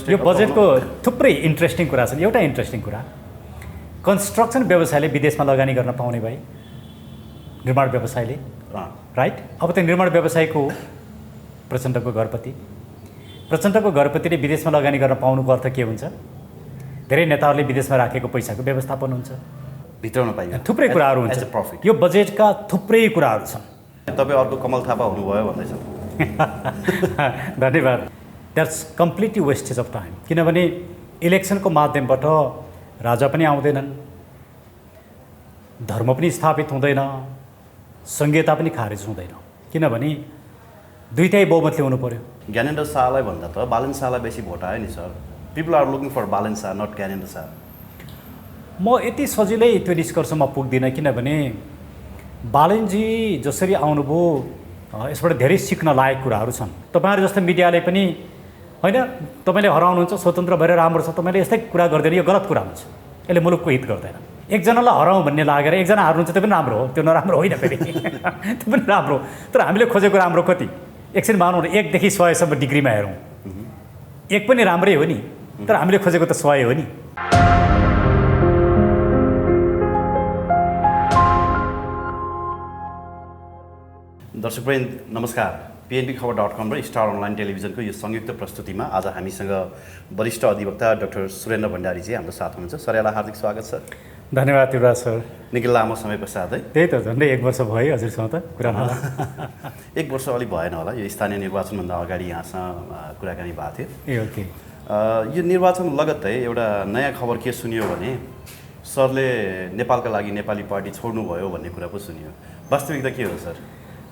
यो बजेटको थुप्रै इन्ट्रेस्टिङ कुरा छन्। एउटा इन्ट्रेस्टिङ कुरा, कन्स्ट्रक्सन व्यवसायले विदेशमा लगानी गर्न पाउने भए, निर्माण व्यवसायले, राइट? अब त्यो निर्माण व्यवसायको प्रचण्डको घरपतिले विदेशमा लगानी गर्न पाउनुको अर्थ के हुन्छ? धेरै नेताहरूले विदेशमा राखेको पैसाको व्यवस्थापन हुन्छ, भित्राउन पाइन्छ, थुप्रै कुराहरू हुन्छ। प्रफिट यो बजेटका थुप्रै कुराहरू छन्। तपाईँ अर्को कमल थापा हुनुभयो भन्दैछ। धन्यवाद। That's completely wastage of time. किनभने इलेक्सनको माध्यमबाट राजा पनि आउँदैनन्, धर्म पनि स्थापित हुँदैन, संहिता पनि खारेज हुँदैन। किनभने दुईटै बहुमतले हुनु पर्यो। ज्ञानेन्द्र शाहलाई भन्दा त बालन शाहलाई बेसी भोट आयो नि sir. People are looking for Balen Shah, not Gyanendra Shah. म यति सजिलै त्यो निष्कर्षमा पुग्दिनँ, किनभने बालनजी जसरी आउनुभयो यसबाट धेरै सिक्न लायक कुराहरू छन्। तपाईँहरू जस्तो मिडियाले पनि होइन, तपाईँले हराउनुहुन्छ, स्वतन्त्र भएर राम्रो छ, तपाईँले यस्तै कुरा गर्दैन, यो गलत कुरा हुन्छ, यसले मुलुकको हित गर्दैन। एकजनालाई हराउँ भन्ने लागेर एकजना हार्नुहुन्छ, त्यो पनि राम्रो हो, त्यो नराम्रो होइन फेरि त्यो पनि राम्रो। तर हामीले खोजेको राम्रो कति? एकछिन मानौँ न, 1 देखि 100सम्म डिग्रीमा हेरौँ, 1 पनि राम्रै हो नि, तर हामीले खोजेको त 100 हो नि। दर्शकवृन्द नमस्कार। PNBखबर.com र स्टार अनलाइन टेलिभिजनको यो संयुक्त प्रस्तुतिमा आज हामीसँग वरिष्ठ अधिवक्ता डाक्टर सुरेन्द्र भण्डारीजी हाम्रो साथ हुनुहुन्छ। सर, यहाँलाई हार्दिक स्वागत छ। धन्यवाद युवराज सर। निकै लामो समय पश्चात है। त्यही त, झन्डै 1 वर्ष भयो हजुरसँग त कुरा न। 1 वर्ष अलि भएन होला, यो स्थानीय निर्वाचनभन्दा अगाडि यहाँसँग कुराकानी भएको थियो। ए ओके। यो निर्वाचन लगत्तै एउटा नयाँ खबर के सुनियो भने सरले नेपालका लागि नेपाली पार्टी छोड्नुभयो भन्ने कुरा पो सुनियो। वास्तविकता के हो सर?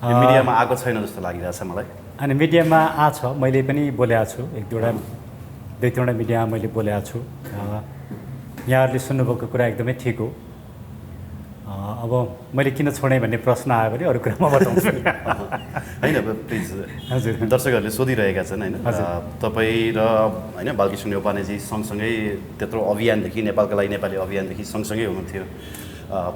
यो मिडियामा आएको छैन जस्तो लागिरहेछ मलाई। अनि मिडियामा आछ, मैले पनि बोलेको छु, 1-2वटा मिडियामा मैले बोलेको छु। यहाँहरूले सुन्नुभएको कुरा एकदमै ठिक हो। अब मैले किन छोडेँ भन्ने प्रश्न आयो भने अरू कुरा म बताउँछु। होइन प्लिज, हजुर, दर्शकहरूले सोधिरहेका छन् होइन, तपाईँ र होइन बालकृष्ण न्यौपानेजी सँगसँगै त्यत्रो अभियानदेखि, नेपालका लागि नेपाली अभियानदेखि सँगसँगै हुनुहुन्थ्यो।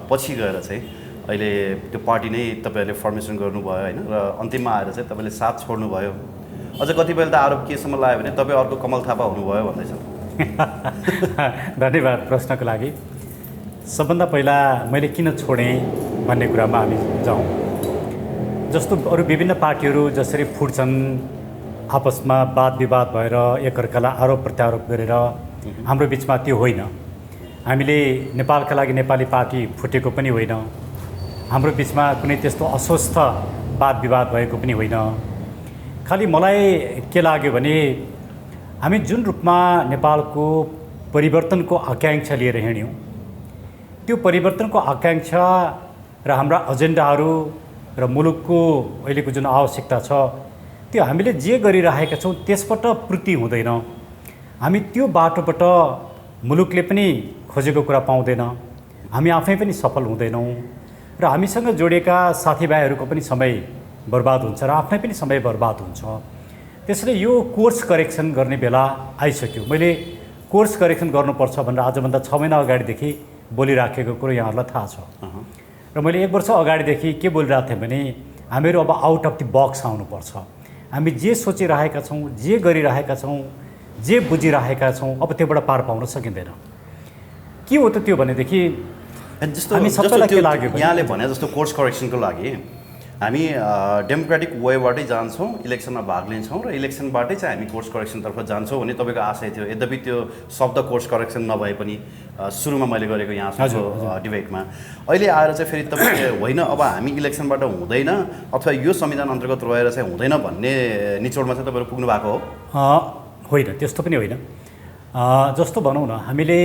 पछि गएर चाहिँ अहिले त्यो पार्टी नै तपाईँहरूले फर्मेसन गर्नुभयो होइन, र अन्तिममा आएर चाहिँ तपाईँले साथ छोड्नुभयो। अझ कतिपयले त आरोप केसम्म लाग्यो भने तपाईँ अर्को कमल थापा हुनुभयो भन्दैछ। धन्यवाद प्रश्नको लागि। सबभन्दा पहिला मैले किन छोडेँ भन्ने कुरामा हामी जाउँ। जस्तो अरू विभिन्न पार्टीहरू जसरी फुट्छन्, आपसमा वाद विवाद भएर एकअर्कालाई आरोप प्रत्यारोप गरेर, हाम्रो बिचमा त्यो होइन। हामीले नेपालका लागि नेपाली पार्टी फुटेको पनि होइन, हाम्रो बिचमा कुनै त्यस्तो अस्वस्थ वाद विवाद भएको पनि होइन। खालि मलाई के लाग्यो भने हामी जुन रूपमा नेपालको परिवर्तनको आकाङ्क्षा लिएर हिँड्यौँ, त्यो परिवर्तनको आकाङ्क्षा र हाम्रा एजेन्डाहरू र मुलुकको अहिलेको जुन आवश्यकता छ, त्यो हामीले जे गरिरहेका छौँ त्यसबाट पूर्ति हुँदैन। हामी त्यो बाटोबाट मुलुकले पनि खोजेको कुरा पाउँदैन, हामी आफै पनि सफल हुँदैनौँ, र हामीसँग जोडिएका साथीभाइहरूको पनि समय बर्बाद हुन्छ र आफ्नै पनि समय बर्बाद हुन्छ। त्यसैले यो कोर्स करेक्सन गर्ने बेला आइसक्यो। मैले कोर्स करेक्सन गर्नुपर्छ भनेर आजभन्दा 6 महिना अगाडिदेखि बोलिराखेको कुरो यहाँहरूलाई थाहा छ। र मैले 1 वर्ष अगाडिदेखि के बोलिरहेको थिएँ भने हामीहरू अब आउट अफ द बक्स आउनुपर्छ। हामी जे सोचिरहेका छौँ, जे गरिरहेका छौँ, जे बुझिरहेका छौँ, अब त्योबाट पार पाउन सकिँदैन। के हो त त्यो भनेदेखि हामी सबैलाई के लाग्यो यहाँले भने जस्तो कोर्स करेक्सनको लागि हामी डेमोक्रेटिक वेबाटै जान्छौँ, इलेक्सनमा भाग लिन्छौँ र इलेक्सनबाटै चाहिँ हामी कोर्स करेक्सनतर्फ जान्छौँ भन्ने तपाईँको आशय थियो। यद्यपि त्यो शब्द कोर्स करेक्सन नभए पनि सुरुमा मैले गरेको यहाँसँगको डिबेटमा अहिले आएर चाहिँ फेरि तपाईँले होइन अब हामी इलेक्सनबाट हुँदैन अथवा यो संविधान अन्तर्गत रहेर चाहिँ हुँदैन भन्ने निचोडमा चाहिँ तपाईँहरू पुग्नु भएको हो? होइन, त्यस्तो पनि होइन। जस्तो भनौँ न, हामीले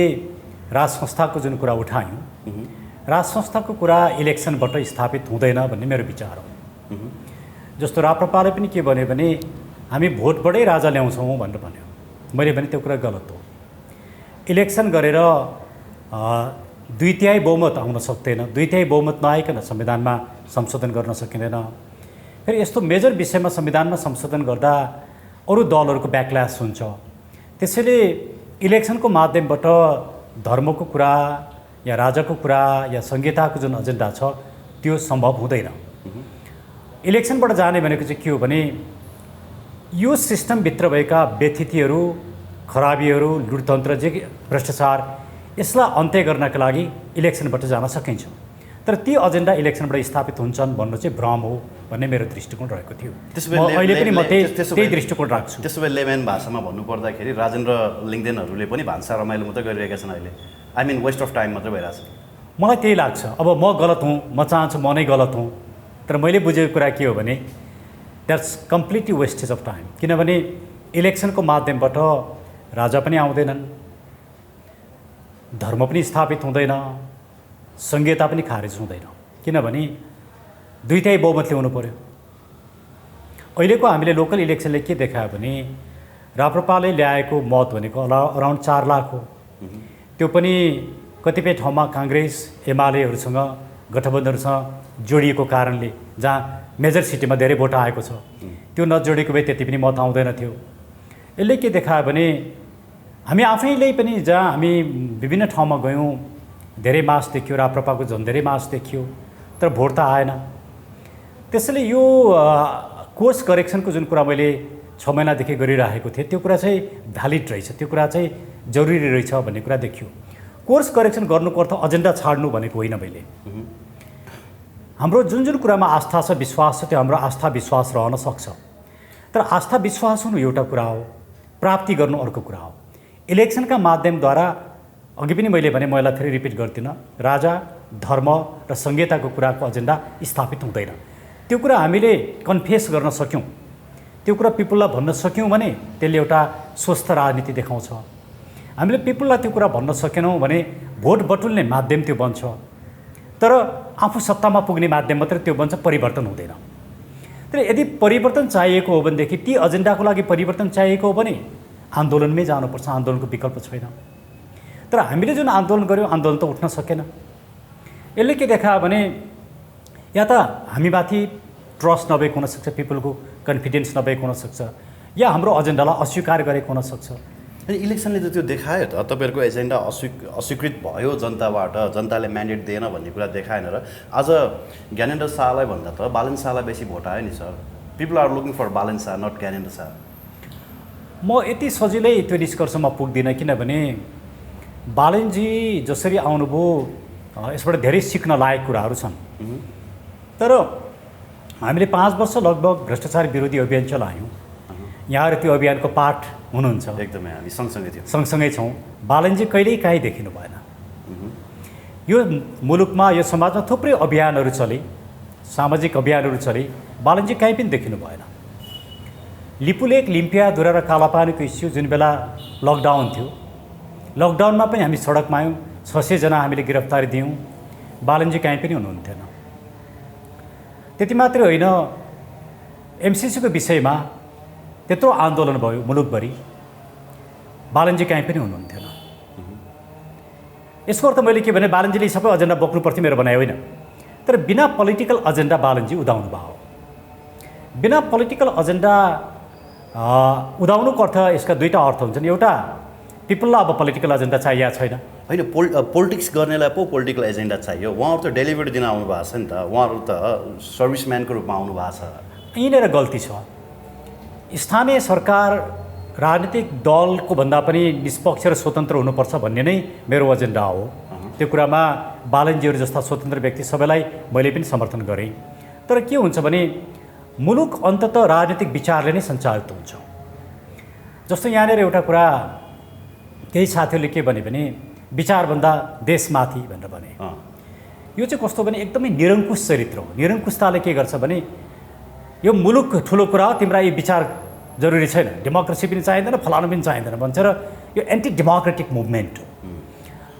राज संस्थाको जुन कुरा उठायौँ, राज संस्थाको कुरा इलेक्सनबाट स्थापित हुँदैन भन्ने मेरो विचार हो। जस्तो राप्रपाले पनि के भन्यो भने हामी भोटबाटै राजा ल्याउँछौँ भनेर भन्यो। मैले भने त्यो कुरा गलत हो। इलेक्सन गरेर 2/3 बहुमत आउन सक्दैन, 2/3 बहुमत नआइकन संविधानमा संशोधन गर्न सकिँदैन। फेरि यस्तो मेजर विषयमा संविधानमा संशोधन गर्दा अरू दलहरूको ब्याकल्यास हुन्छ। त्यसैले इलेक्सनको माध्यमबाट धर्मको कुरा या राजाको कुरा या संहिताको जुन एजेन्डा छ त्यो सम्भव हुँदैन। इलेक्सनबाट जाने भनेको चाहिँ के हो भने यो सिस्टमभित्र भएका व्यतिथिहरू खराबीहरू, लुटतन्त्र, जे भ्रष्टाचार यसलाई अन्त्य गर्नका लागि इलेक्सनबाट जान सकिन्छ। तर ती एजेन्डा इलेक्सनबाट स्थापित हुन्छन् भन्नु चाहिँ भ्रम हो भन्ने मेरो दृष्टिकोण रहेको थियो। अहिले पनि म त्यही दृष्टिकोण राख्छु। त्यसो भए लेम्यान भाषामा भन्नुपर्दाखेरि राजेन्द्र लिङ्गदेनहरूले पनि भान्सा रमाइलो मात्रै गरिरहेका छन् अहिले। I mean waste of time मात्रै भइरहेछ। मलाई त्यही लाग्छ। अब म गलत हुँ, म चाहन्छु म नै गलत हुँ, तर मैले बुझेको कुरा के हो भने that's completely wastage of time. किनभने इलेक्सनको माध्यमबाट राजा पनि आउँदैनन्, धर्म पनि स्थापित हुँदैन, संहिता पनि खारेज हुँदैन। किनभने दुईटै बहुमतले हुनु पर्यो। अहिलेको हामीले लोकल इलेक्सनले के देखायो भने राप्रपाले ल्याएको मत भनेको अराउन्ड 4 लाख हो। त्यो पनि कतिपय ठाउँमा काङ्ग्रेस एमालेहरूसँग गठबन्धनसँग जोडिएको कारणले, जहाँ मेजर सिटीमा धेरै भोट आएको छ, त्यो नजोडिएको भए त्यति पनि मत आउँदैन थियो। यसले के देखायो भने हामी आफैले पनि जहाँ हामी विभिन्न ठाउँमा गयौँ, धेरै मास देखियो, राप्रपाको झन् धेरै मास देखियो, तर भोट त आएन। त्यसैले यो कोर्स करेक्सनको जुन कुरा मैले 6 महिनादेखि गरिरहेको थिएँ त्यो कुरा चाहिँ भ्यालिड रहेछ, त्यो कुरा चाहिँ जरुरी रहेछ भन्ने कुरा देखियो। कोर्स करेक्सन गर्नुको अर्थ एजेन्डा छाड्नु भनेको होइन। मैले हाम्रो जुन जुन कुरामा आस्था छ, विश्वास छ, त्यो हाम्रो आस्था विश्वास रहन सक्छ। तर आस्था विश्वास हुनु एउटा कुरा हो, प्राप्ति गर्नु अर्को कुरा हो। इलेक्सनका माध्यमद्वारा अघि पनि मैले भने, म यसलाई फेरि रिपिट गर्दिनँ, राजा, धर्म र संहिताको कुराको एजेन्डा स्थापित हुँदैन। त्यो कुरा हामीले कन्फेस गर्न सक्यौँ, त्यो कुरा पिपुललाई भन्न सक्यौँ भने त्यसले एउटा स्वस्थ राजनीति देखाउँछ। हामीले पिपुललाई त्यो कुरा भन्न सकेनौँ भने भोट बटुल्ने माध्यम त्यो बन्छ, तर आफू सत्तामा पुग्ने माध्यम मात्रै त्यो बन्छ, परिवर्तन हुँदैन। तर यदि परिवर्तन चाहिएको हो भनेदेखि, ती एजेन्डाको लागि परिवर्तन चाहिएको हो भने आन्दोलनमै जानुपर्छ, आन्दोलनको विकल्प छैन। तर हामीले जुन आन्दोलन गऱ्यौँ, आन्दोलन त उठ्न सकेन। यसले के देखायो भने या त हामीमाथि ट्रस्ट नभएको हुनसक्छ, पिपुलको कन्फिडेन्स नभएको हुनसक्छ, या हाम्रो एजेन्डालाई अस्वीकार गरेको हुनसक्छ। अनि इलेक्सनले त त्यो देखायो त, तपाईँहरूको एजेन्डा अस्वीकृत भयो जनताबाट, जनताले म्यान्डेट दिएन भन्ने कुरा देखाएन र आज ज्ञानेन्द्र शाहलाई भन्दा त बालन शाहलाई बेसी भोट आयो नि sir. People are looking for Balen Shah, not Gyanendra Shah. म यति सजिलै त्यो निष्कर्षमा पुग्दिनँ, किनभने बालनजी जसरी आउनुभयो यसबाट धेरै सिक्न लायक कुराहरू छन्। तर हामीले 5 वर्ष लगभग भ्रष्टाचार विरोधी अभियान चलायौँ। यहाँहरू त्यो अभियानको पार्ट हुनुहुन्छ। एकदमै हामी सँगसँगै थियौँ, सँगसँगै छौँ। बालनजी कहिल्यै काहीँ देखिनु भएन। यो मुलुकमा, यो समाजमा थुप्रै अभियानहरू चले, सामाजिक अभियानहरू चले, बालनजी कहीँ पनि देखिनु भएन। लिपुलेक, लिम्पियाधुरा र कालापानीको इस्यु जुन बेला लकडाउन थियो, लकडाउनमा पनि हामी सडकमा आयौँ, 600 जना हामीले गिरफ्तारी दियौँ, बालनजी कहीँ पनि हुनुहुन्थेन। त्यति मात्रै होइन, एमसिसीको विषयमा त्यत्रो आन्दोलन भयो मुलुकभरि, बालनजी कहीँ पनि हुनुहुन्थेन। यसको अर्थ मैले के भने, बालनजीले सबै एजेन्डा बोक्नु पर्थ्यो मेरो भनाइ होइन, तर बिना पोलिटिकल एजेन्डा बालनजी उदाउनु भयो। बिना पोलिटिकल एजेन्डा उदाउनुको अर्थ, यसका दुईवटा अर्थ हुन्छन्। एउटा, पिपुललाई अब पोलिटिकल एजेन्डा चाहिएको छैन। होइन, पोलिटिक्स गर्नेलाई पो पोलिटिकल एजेन्डा चाहियो। उहाँहरू त डेलिभरी दिन आउनु भएको छ नि त, उहाँहरू त सर्भिसम्यानको रूपमा आउनु भएको छ। यहीँनिर गल्ती छ। स्थानीय सरकार राजनीतिक दलको भन्दा पनि निष्पक्ष र स्वतन्त्र हुनुपर्छ भन्ने नै मेरो एजेन्डा हो। त्यो कुरामा बालनजीहरू जस्ता स्वतन्त्र व्यक्ति सबैलाई मैले पनि समर्थन गरेँ। तर के हुन्छ भने मुलुक अन्ततः राजनीतिक विचारले नै सञ्चालित हुन्छ। जस्तो यहाँनिर एउटा कुरा केही साथीहरूले के भने विचारभन्दा देशमाथि भनेर भने। यो चाहिँ कस्तो भने एकदमै निरङ्कुश चरित्र हो। निरङ्कुशताले के गर्छ भने, यो मुलुक ठुलो कुरा हो, तिम्रा यो विचार जरुरी छैन, डेमोक्रेसी पनि चाहिँदैन, फलानु पनि चाहिँदैन भन्छ र यो एन्टी डेमोक्रेटिक मुभमेन्ट हो।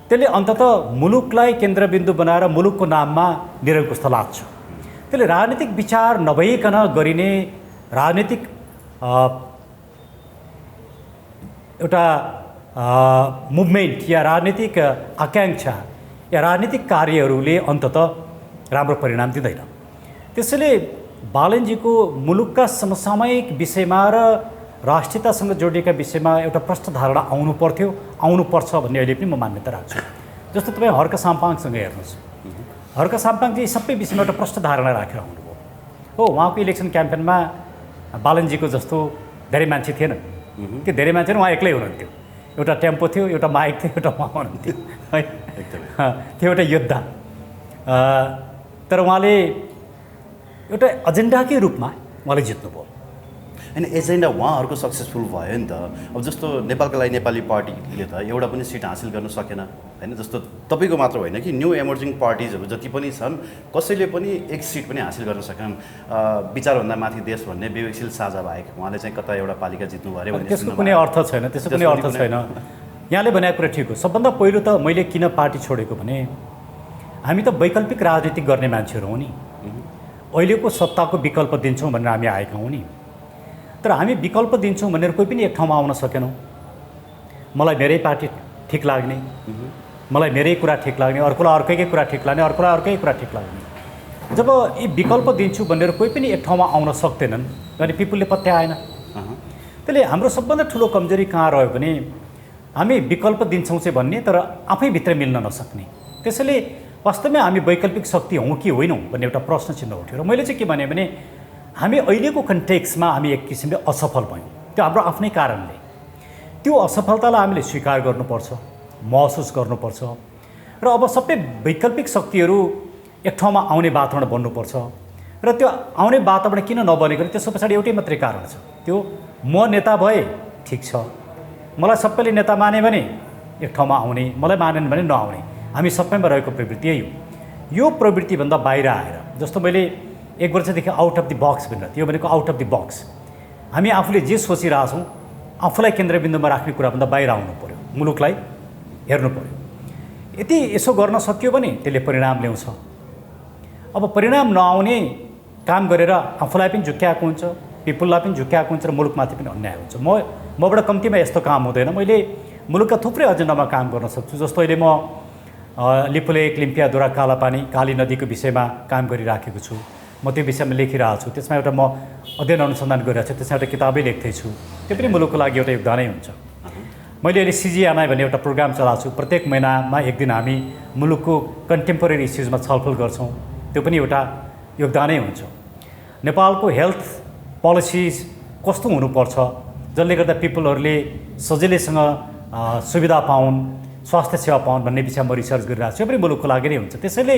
त्यसले अन्ततः मुलुकलाई केन्द्रबिन्दु बनाएर मुलुकको नाममा निरङ्कुशता लाग्छ। त्यसले राजनीतिक विचार नभइकन गरिने राजनीतिक एउटा मुभमेन्ट या राजनीतिक आकाङ्क्षा या राजनीतिक कार्यहरूले अन्ततः राम्रो परिणाम दिँदैन। त्यसैले बालनजीको मुलुकका समसामयिक विषयमा र राष्ट्रियतासँग जोडिएका विषयमा एउटा प्रष्ट धारणा आउनुपर्छ भन्ने अहिले पनि म मान्यता राख्छु। जस्तो तपाईँ हर्क साम्पाङसँग हेर्नुहोस्, हर्क साम्पाङजी सबै विषयमा एउटा प्रष्ट धारणा राखेर आउनुभयो हो। उहाँको इलेक्सन क्याम्पेनमा बालनजीको जस्तो धेरै मान्छे थिएन, त्यो धेरै मान्छे उहाँ एक्लै हुनुहुन्थ्यो। एउटा टेम्पो थियो, एउटा माइक थियो, एउटा उहाँ हुनुहुन्थ्यो है। एकदमै त्यो एउटा योद्धा। तर उहाँले एउटा एजेन्डाकै रूपमा उहाँले जित्नुभयो। होइन एजेन्डा उहाँहरूको सक्सेसफुल भयो नि त। अब जस्तो नेपालका लागि नेपाली पार्टीले त एउटा पनि सिट हासिल गर्न सकेन होइन। जस्तो तपाईँको मात्र होइन कि न्यू इमर्जिङ पार्टिजहरू जति पनि छन् कसैले पनि एक सिट पनि हासिल गर्न सकेनन्। विचारभन्दा माथि देश भन्ने विवेकशील साझा बाहेक उहाँले चाहिँ कता एउटा पालिका जित्नु भयो अरे त्यसको कुनै अर्थ छैन, त्यसको कुनै अर्थ छैन। यहाँले भनेको कुरा ठिक हो। सबभन्दा पहिलो त मैले किन पार्टी छोडेको भने हामी त वैकल्पिक राजनीति गर्ने मान्छेहरू हौँ नि। अहिलेको सत्ताको विकल्प दिन्छौँ भनेर हामी आएका हौँ नि। तर हामी विकल्प दिन्छौँ भनेर कोही पनि एक ठाउँमा आउन सकेनौँ। मलाई मेरै पार्टी ठिक लाग्ने, मलाई मेरै कुरा ठिक लाग्ने, अर्कोलाई अर्कैकै कुरा ठिक लाग्ने, अर्कोलाई अर्कै कुरा ठिक लाग्ने। जब यी विकल्प दिन्छु भनेर कोही पनि एक ठाउँमा आउन सक्दैनन् अनि पिपुलले पत्याएन। त्यसले हाम्रो सबभन्दा ठुलो कमजोरी कहाँ रह्यो भने हामी विकल्प दिन्छौँ चाहिँ भन्ने तर आफैभित्र मिल्न नसक्ने। त्यसैले वास्तवमै हामी वैकल्पिक शक्ति हौँ कि होइनौँ भन्ने एउटा प्रश्न चिन्ह उठ्यो। र मैले चाहिँ के भने हामी अहिलेको कन्टेक्समा हामी एक किसिमले असफल भयौँ। त्यो हाम्रो आफ्नै कारणले। त्यो असफलतालाई हामीले स्वीकार गर्नुपर्छ, महसुस गर्नुपर्छ र अब सबै वैकल्पिक शक्तिहरू एक ठाउँमा आउने वातावरण बन्नुपर्छ। र त्यो आउने वातावरण किन नबनेको त्यसको पछाडि एउटै मात्रै कारण छ। त्यो म नेता भए ठिक छ, मलाई सबैले नेता माने भने एक ठाउँमा आउने, मलाई मानेन भने नआउने। हामी सबैमा रहेको प्रवृत्ति यही हो। यो प्रवृत्तिभन्दा बाहिर आएर जस्तो मैले एक वर्षदेखि आउट अफ द बक्स भनेर, त्यो भनेको आउट अफ द बक्स। हामी आफूले जे सोचिरहेछौँ आफूलाई केन्द्रबिन्दुमा राख्ने कुराभन्दा बाहिर आउनु पऱ्यो, मुलुकलाई हेर्नु पऱ्यो। यदि यसो गर्न सकियो भने त्यसले परिणाम ल्याउँछ। अब परिणाम नआउने काम गरेर आफूलाई पनि झुक्क्याएको हुन्छ, पिपुललाई पनि झुक्क्याएको हुन्छ र मुलुकमाथि पनि अन्याय हुन्छ। मबाट कम्तीमा यस्तो काम हुँदैन। मैले मुलुकका थुप्रै एजेन्डामा काम गर्न सक्छु। जस्तो अहिले म लिपुलेक, लिम्पियाधुरा, कालापानी, काली नदीको विषयमा काम गरिराखेको छु। म त्यो विषयमा लेखिरहेको छु। त्यसमा एउटा म अध्ययन अनुसन्धान गरिरहेको छु। त्यसमा एउटा किताबै लेख्दैछु। त्यो पनि मुलुकको लागि एउटा योगदानै हुन्छ। मैले अहिले सिजिएमआई भन्ने एउटा प्रोग्राम चलाएको छु। प्रत्येक महिनामा एक दिन हामी मुलुकको कन्टेम्पोरेरी इस्युजमा छलफल गर्छौँ। त्यो पनि एउटा योगदानै हुन्छ। नेपालको हेल्थ पोलिसिज कस्तो हुनुपर्छ जसले गर्दा पिपुलहरूले सजिलैसँग सुविधा पाउन्, स्वास्थ्य सेवा पाउन् भन्ने विषयमा म रिसर्च गरिरहेको छु। यो पनि मुलुकको लागि नै हुन्छ। त्यसैले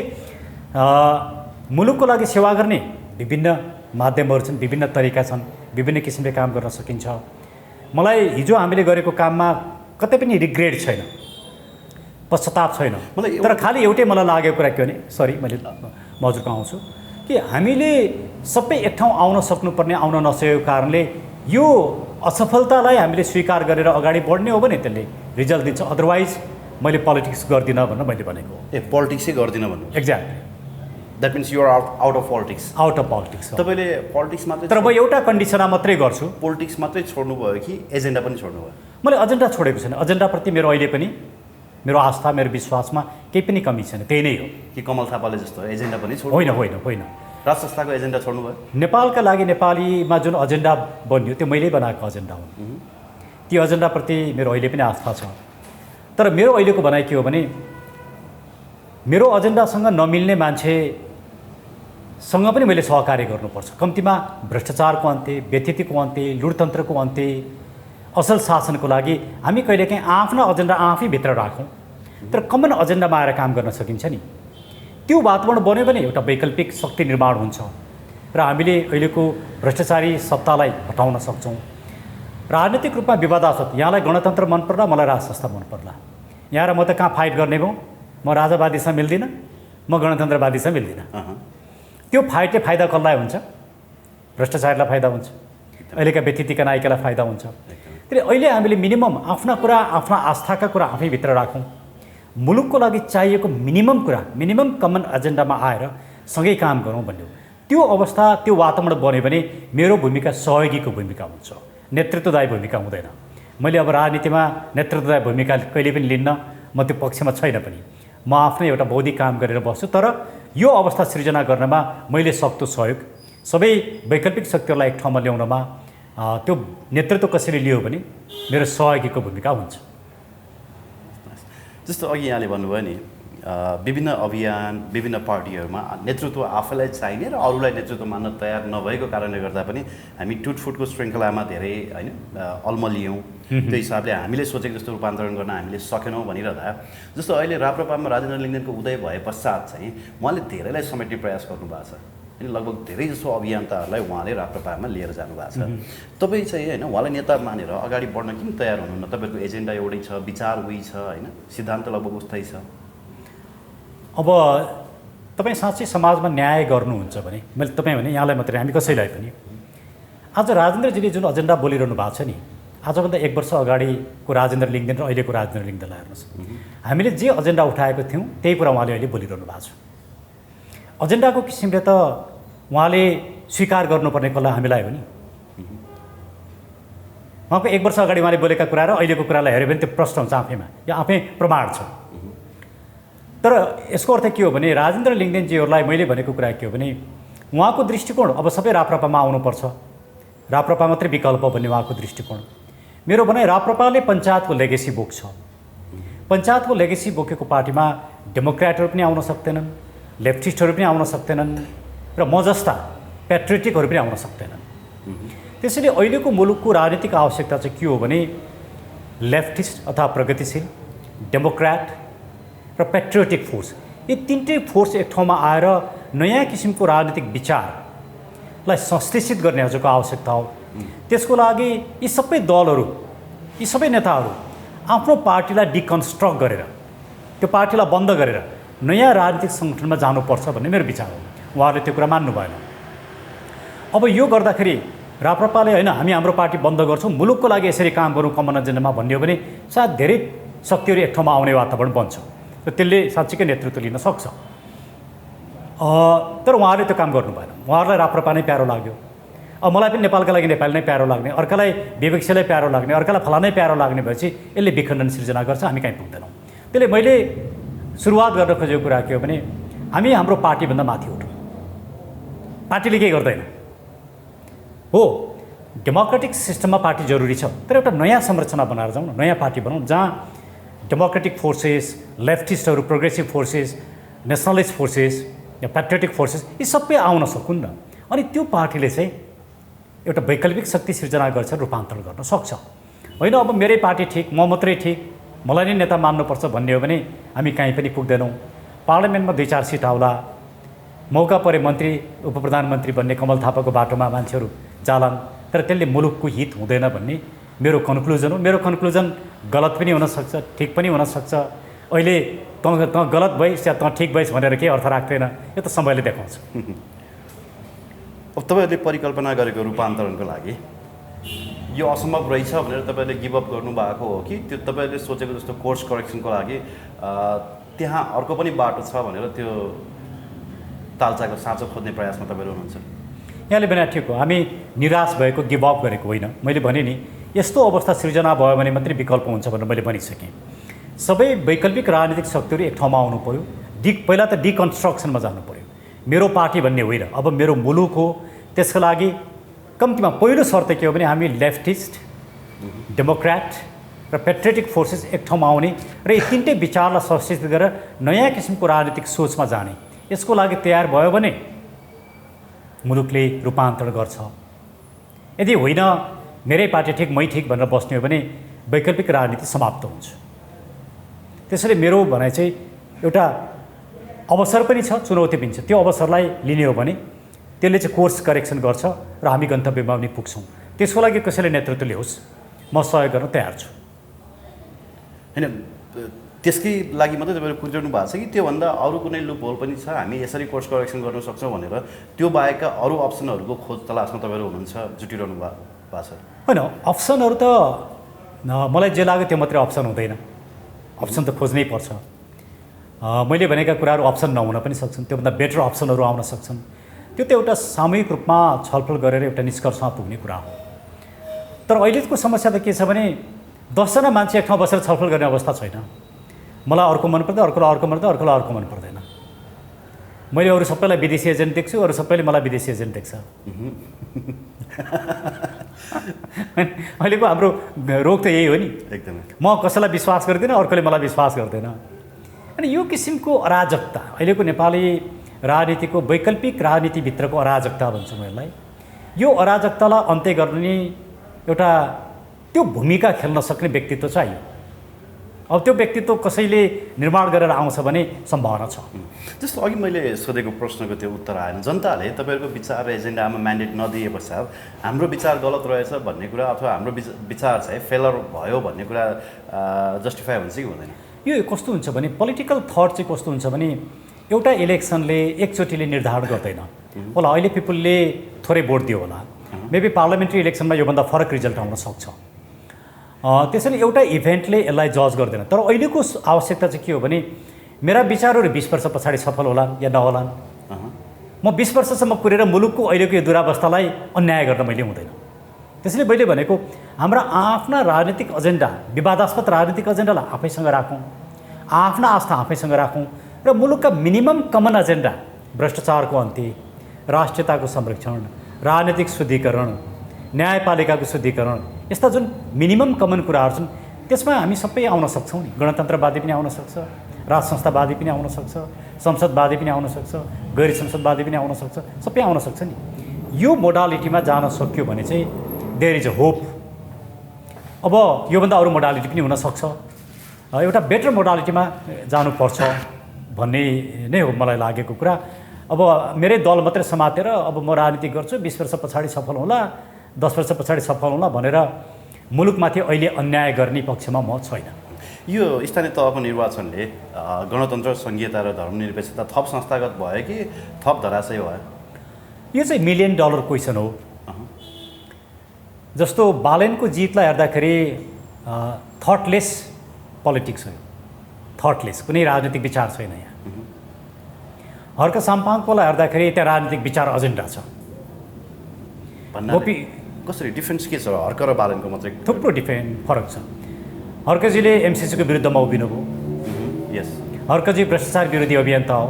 मुलुकको लागि सेवा गर्ने विभिन्न माध्यमहरू छन्, विभिन्न तरिका छन्, विभिन्न किसिमले काम गर्न सकिन्छ। मलाई हिजो हामीले गरेको काममा कतै पनि रिग्रेट छैन, पश्चाताप छैन। तर खालि एउटै मलाई लागेको कुरा के भने, सरी मैले हजुरको आउँछु, कि हामीले सबै एक ठाउँ आउन सक्नुपर्ने, आउन नसकेको कारणले यो असफलतालाई हामीले स्वीकार गरेर अगाडि बढ्ने हो भने त्यसले रिजल्ट दिन्छ। अदरवाइज मैले पोलिटिक्स गर्दिनँ भनेर मैले भनेको। पोलिटिक्सै गर्दिनँ भन्नु? Exactly. That means you're out of politics? Out of politics. तपाईँले पोलिटिक्स मात्रै, तर म एउटा कन्डिसनमा मात्रै गर्छु। पोलिटिक्स मात्रै छोड्नुभयो कि एजेन्डा पनि छोड्नुभयो? मैले एजेन्डा छोडेको छैन। एजेन्डाप्रति मेरो अहिले पनि मेरो आस्था, मेरो विश्वासमा केही पनि कमी छैन। त्यही नै हो। कि कमल थापाले जस्तो एजेन्डा पनि छोड्नु? होइन होइन होइन। राज संस्थाको एजेन्डा छोड्नुभयो? नेपालका लागि नेपालीमा जुन एजेन्डा बन्यो त्यो मैले बनाएको एजेन्डा हो। त्यो एजेन्डाप्रति मेरो अहिले पनि आस्था छ। तर मेरो अहिलेको भनाइ के हो भने मेरो एजेन्डासँग नमिल्ने मान्छेसँग पनि मैले सहकार्य गर्नुपर्छ। कम्तीमा भ्रष्टाचारको अन्त्य, व्यथितिको अन्त्य, लुटतन्त्रको अन्त्य, असल शासनको लागि हामी कहिलेकाहीँ आफ्ना एजेन्डा आफै भित्र राखौँ तर कमन एजेन्डामा आएर काम गर्न सकिन्छ नि। त्यो वातावरण बन्यो भने एउटा वैकल्पिक शक्ति निर्माण हुन्छ र हामीले अहिलेको भ्रष्टाचारी सत्तालाई हटाउन सक्छौँ। राजनीतिक रूपमा विवादास्पद, यहाँलाई गणतन्त्र मन पर्ला, मलाई राज संस्था मन पर्ला। यहाँ र म त कहाँ फाइट गर्ने भएँ? म राजावादीसँग मिल्दिनँ, म गणतन्त्रवादीसँग मिल्दिनँ। त्यो फाइटले फाइदा कसलाई हुन्छ? भ्रष्टाचारीलाई फाइदा हुन्छ, अहिलेका व्यथितिका नायिकालाई फाइदा हुन्छ। त्यसले अहिले हामीले मिनिमम आफ्ना कुरा, आफ्ना आस्थाका कुरा आफैभित्र राखौँ। मुलुकको लागि चाहिएको मिनिमम कुरा, मिनिमम कमन एजेन्डामा आएर सँगै काम गरौँ भन्ने हो। त्यो अवस्था, त्यो वातावरण बन्यो भने मेरो भूमिका सहयोगीको भूमिका हुन्छ, नेतृत्वदायी भूमिका हुँदैन। मैले अब राजनीतिमा नेतृत्वदायी भूमिका कहिले पनि लिन्न, म त्यो पक्षमा छैन पनि। म आफ्नै एउटा बौद्धिक काम गरेर बस्छु। तर यो अवस्था सृजना गर्नमा मैले सक्दो सहयोग, सबै वैकल्पिक शक्तिहरूलाई एक ठाउँमा ल्याउनमा त्यो नेतृत्व कसरी लियो भने मेरो सहयोगीको भूमिका हुन्छ। जस्तो अघि यहाँले भन्नुभयो नि विभिन्न अभियान, विभिन्न पार्टीहरूमा नेतृत्व आफैलाई चाहिने र अरूलाई नेतृत्व मान्न तयार नभएको कारणले गर्दा पनि हामी टुटफुटको श्रृङ्खलामा धेरै होइन अल्मलियौँ। त्यो हिसाबले हामीले सोचेको जस्तो रूपान्तरण गर्न हामीले सकेनौँ भनिरहँदा जस्तो अहिले राप्रपामा राजेन्द्र लिङ्गदेनको उदय भए पश्चात चाहिँ उहाँले धेरैलाई समेट्ने प्रयास गर्नुभएको छ अनि लगभग धेरै जसो अभियन्ताहरूलाई उहाँले राप्रपामा लिएर जानुभएको छ। तपाईँ चाहिँ होइन उहाँलाई नेता मानेर अगाडि बढ्न किन तयार हुनुहुन्न? तपाईँको एजेन्डा एउटै छ, विचार उही छ, होइन, सिद्धान्त लगभग उस्तै छ। अब तपाईँ साँच्चै समाजमा न्याय गर्नुहुन्छ भने मैले तपाईँ भने यहाँलाई मात्रै हामी कसैलाई पनि आज राजेन्द्रजीले जुन एजेन्डा बोलिरहनु भएको छ नि, आजभन्दा 1 वर्ष अगाडिको राजेन्द्र लिङ्गदेन र अहिलेको राजेन्द्र लिङ्गदेनलाई हेर्नुहोस्, हामीले जे एजेन्डा उठाएको थियौँ त्यही कुरा उहाँले अहिले बोलिरहनु भएको छ। एजेन्डाको किसिमले त उहाँले स्वीकार गर्नुपर्ने कला हामीलाई हो नि। उहाँको 1 वर्ष अगाडि उहाँले बोलेका कुरा र अहिलेको कुरालाई हेऱ्यो भने त्यो प्रश्न हुन्छ आफैमा, यो आफै प्रमाण छ। तर यसको अर्थ के हो भने राजेन्द्र लिङ्गदेनजीहरूलाई मैले भनेको कुरा के हो भने उहाँको दृष्टिकोण अब सबै राप्रपामा आउनुपर्छ, राप्रपा मात्रै विकल्प भन्ने उहाँको दृष्टिकोण। मेरो भनाइ राप्रपाले पञ्चायतको लेगेसी बोक्छ, पञ्चायतको लेगेसी बोकेको पार्टीमा डेमोक्रेटहरू पनि आउन सक्दैनन्, लेफ्टिस्टहरू पनि आउन सक्दैनन् र म जस्ता पेट्रियोटिकहरू पनि आउन सक्दैनन्। त्यसैले अहिलेको मुलुकको राजनीतिक आवश्यकता चाहिँ के हो भने लेफ्टिस्ट अथवा प्रगतिशील, डेमोक्रेट र पेट्रियोटिक फोर्स, यी तिनटै फोर्स एक ठाउँमा आएर नयाँ किसिमको राजनीतिक विचारलाई संश्लेषित गर्ने हजुरको आवश्यकता हो। त्यसको लागि यी सबै दलहरू, यी सबै नेताहरू आफ्नो पार्टीलाई डिकन्स्ट्रक्ट गरेर, त्यो पार्टीलाई बन्द गरेर नयाँ राजनीतिक सङ्गठनमा जानुपर्छ भन्ने मेरो विचार हो। उहाँहरूले त्यो कुरा मान्नु भएन। अब यो गर्दाखेरि राप्रपाले होइन हामी हाम्रो पार्टी बन्द गर्छौँ, मुलुकको लागि यसरी काम गरौँ कमन एजेन्डामा भन्ने हो भने सायद धेरै शक्तिहरू एक ठाउँमा आउने वातावरण बन्छ र त्यसले साँच्चीकै नेतृत्व लिन सक्छ। तर उहाँहरूले त्यो काम गर्नु भएन। उहाँहरूलाई राप्रपा नै प्यारो लाग्यो। अब मलाई पनि नेपालका लागि नेपाल नै प्यारो लाग्ने, अर्कालाई विवेकशीलाई प्यारो लाग्ने, अर्कालाई फलानै प्यारो लाग्ने भएपछि यसले विखण्डन सिर्जना गर्छ, हामी कहीँ पुग्दैनौँ। त्यसले मैले सुरुवात गर्न खोजेको कुरा के हो भने हामी हाम्रो पार्टीभन्दा माथि उठौँ। पार्टीले केही गर्दैन हो, डेमोक्रेटिक सिस्टममा पार्टी जरुरी छ, तर एउटा नयाँ संरचना बनाएर जाउँ न, नयाँ पार्टी बनाउँ जहाँ डेमोक्रेटिक फोर्सेस, लेफ्टिस्टहरू, प्रोग्रेसिभ फोर्सेस, नेसनलिस्ट फोर्सेस या पेट्रियोटिक फोर्सेस यी सबै आउन सकुन् न। अनि त्यो पार्टीले चाहिँ एउटा वैकल्पिक शक्ति सिर्जना गर्छ, रूपान्तरण गर्न सक्छ। होइन अब मेरै पार्टी ठिक, म मात्रै ठिक, मलाई नै नेता मान्नुपर्छ भन्ने हो भने हामी कहीँ पनि पुग्दैनौँ। पार्लियामेन्टमा 2-4 सिट आउला, मौका परे मन्त्री उपप्रधानमन्त्री बन्ने कमल थापाको बाटोमा मान्छेहरू जालान्, तर त्यसले मुलुकको हित हुँदैन भन्ने मेरो कन्क्लुजन हो। मेरो कन्क्लुजन गलत पनि हुनसक्छ, ठिक पनि हुनसक्छ। अहिले तँ गलत भइस् या तँ ठिक भइस् भनेर केही अर्थ राख्दैन, यो त समयले देखाउँछ। अब तपाईँहरूले परिकल्पना गरेको रूपान्तरणको लागि यो असम्भव रहेछ भनेर तपाईँहरूले गिभअप गर्नुभएको हो कि त्यो तपाईँहरूले सोचेको जस्तो कोर्स करेक्सनको लागि त्यहाँ अर्को पनि बाटो छ भनेर त्यो तालचाको साँचो खोज्ने प्रयासमा तपाईँहरू हुनुहुन्छ? यहाँले भने ठिक हो, हामी निराश भएको, गिभअप गरेको होइन। मैले भने नि यस्तो अवस्था सृजना भयो भने मात्रै विकल्प हुन्छ भनेर मैले भनिसकेँ। सबै वैकल्पिक राजनीतिक शक्तिहरू एक ठाउँमा आउनु पऱ्यो। पहिला त डिकन्स्ट्रक्सनमा जानु पऱ्यो। मेरो पार्टी भन्ने होइन, अब मेरो मुलुक हो। त्यसको लागि कम्तीमा पहिलो शर्त के हो भने हामी लेफ्टिस्ट, डेमोक्रेट र पेट्रियोटिक फोर्सेस एक ठाउँमा आउने र यी तिनटै विचारलाई संश्लेषित गरेर नयाँ किसिमको राजनीतिक सोचमा जाने, यसको लागि तयार भयो भने मुलुकले रूपान्तरण गर्छ। यदि होइन मेरै पार्टी ठिक, मै ठिक भनेर बस्ने हो भने वैकल्पिक राजनीति समाप्त हुन्छ। त्यसैले मेरो भनाइ चाहिँ एउटा अवसर पनि छ, चुनौती पनि छ। त्यो अवसरलाई लिने हो भने त्यसले चाहिँ कोर्स करेक्सन गर्छ र हामी गन्तव्यमा पनि पुग्छौँ। त्यसको लागि कसैले नेतृत्व लियोस्, म सहयोग गर्न तयार छु। होइन, त्यसकै लागि मात्रै तपाईँले कुरिरहनु भएको छ कि त्योभन्दा अरू कुनै लुप होल पनि छ, हामी यसरी कोर्स करेक्सन गर्न सक्छौँ भनेर त्यो बाहेकका अरू अप्सनहरूको खोज तलासमा तपाईँहरू हुनुहुन्छ, जुटिरहनु भएको छ? होइन, अप्सनहरू त मलाई जे लाग्यो त्यो मात्रै अप्सन हुँदैन, अप्सन त खोज्नै पर्छ। मैले भनेका कुराहरू अप्सन नहुन पनि सक्छन्, त्योभन्दा बेटर अप्सनहरू आउन सक्छन्। त्यो त एउटा सामूहिक रूपमा छलफल गरेर एउटा निष्कर्षमा पुग्ने कुरा हो। तर अहिलेको समस्या त के छ भने 10 जना मान्छे एक ठाउँ बसेर छलफल गर्ने अवस्था छैन। मलाई अर्को मन पर्दैन, अर्कोलाई अर्को मन पर्दैन, अर्कोलाई अर्को मन पर्दैन। मैले अरू सबैलाई विदेशी एजेन्ट देख्छु, अरू सबैले मलाई विदेशी एजेन्ट देख्छ। अहिलेको हाम्रो रोग त यही हो नि, एकदमै। म कसैलाई विश्वास गर्दिनँ, अर्कोले मलाई विश्वास गर्दैन। अनि यो किसिमको अराजकता, अहिलेको नेपाली राजनीतिको वैकल्पिक राजनीतिभित्रको अराजकता भन्छु म यसलाई। यो अराजकतालाई अन्त्य गर्ने एउटा त्यो भूमिका खेल्न सक्ने व्यक्तित्व चाहियो। अब त्यो व्यक्तित्व कसैले निर्माण गरेर आउँछ भने सम्भावना छ। जस्तो अघि मैले सोधेको प्रश्नको त्यो उत्तर आएन। जनताले तपाईँहरूको विचार र एजेन्डामा म्यान्डेट नदिए पश्चात हाम्रो विचार गलत रहेछ भन्ने कुरा अथवा हाम्रो विचार चाहिँ फेलर भयो भन्ने कुरा जस्टिफाई हुन्छ कि हुँदैन? यो कस्तो हुन्छ भने पोलिटिकल थट चाहिँ कस्तो हुन्छ भने एउटा इलेक्सनले एकचोटिले निर्धारण गर्दैन होला। अहिले पिपुलले थोरै भोट दियो होला, मेबी पार्लियामेन्ट्री इलेक्सनमा योभन्दा फरक रिजल्ट आउन सक्छ। त्यसैले एउटा इभेन्टले यसलाई जज गर्दैन। तर अहिलेको आवश्यकता चाहिँ के हो भने मेरा विचारहरू 20 वर्ष पछाडि सफल होला या नहोलान्। म 20 वर्षसम्म पुगेर मुलुकको अहिलेको यो दुरावस्थालाई अन्याय गर्न मैले हुँदैन। त्यसैले मैले भनेको हाम्रा आफ्ना राजनीतिक एजेन्डा, विवादास्पद राजनीतिक एजेन्डालाई आफैसँग राखौँ, आफ्ना आस्था आफैसँग राखौँ र मुलुकका मिनिमम कमन एजेन्डा भ्रष्टाचारको अन्त्य, राष्ट्रियताको संरक्षण, राजनीतिक शुद्धिकरण, न्यायपालिकाको शुद्धिकरण, यस्ता जुन मिनिमम कमन कुराहरू छन् त्यसमा हामी सबै आउन सक्छौँ नि। गणतन्त्रवादी पनि आउन सक्छ, राज संस्थावादी पनि आउन सक्छ, संसदवादी पनि आउन सक्छ, गैर संसदवादी पनि आउन सक्छ, सबै आउन सक्छ नि। यो मोडालिटीमा जान सक्यो भने चाहिँ देयर इज अ होप। अब योभन्दा अरू मोडालिटी पनि हुनसक्छ, एउटा बेटर मोडालिटीमा जानुपर्छ भन्ने नै हो मलाई लागेको कुरा। अब मेरै दल मात्रै समातेर अब म राजनीति गर्छु, 20 वर्ष पछाडि सफल होला, 10 वर्ष पछाडि सफल होला भनेर मुलुकमाथि अहिले अन्याय गर्ने पक्षमा म छैन। यो स्थानीय तहको निर्वाचनले गणतन्त्र, संघीयता र धर्मनिरपेक्षता थप संस्थागत भयो कि थप धराशय भयो? यो चाहिँ $1 मिलियन क्वेसन हो। जस्तो बालेनको जितलाई हेर्दाखेरि थटलेस पोलिटिक्स हो, थटलेस, कुनै राजनीतिक विचार छैन यहाँ। हर्क साम्पाङकोलाई हेर्दाखेरि त्यहाँ राजनीतिक विचार एजेन्डा छ। कसरी डिफ्रेन्स के छ हर्क र बालनको मात्रै? थुप्रो फरक छ। हर्कजीले एमसिसीको विरुद्धमा उभिनुभयो। यस, हर्कजी भ्रष्टाचार विरोधी अभियन्ता हो।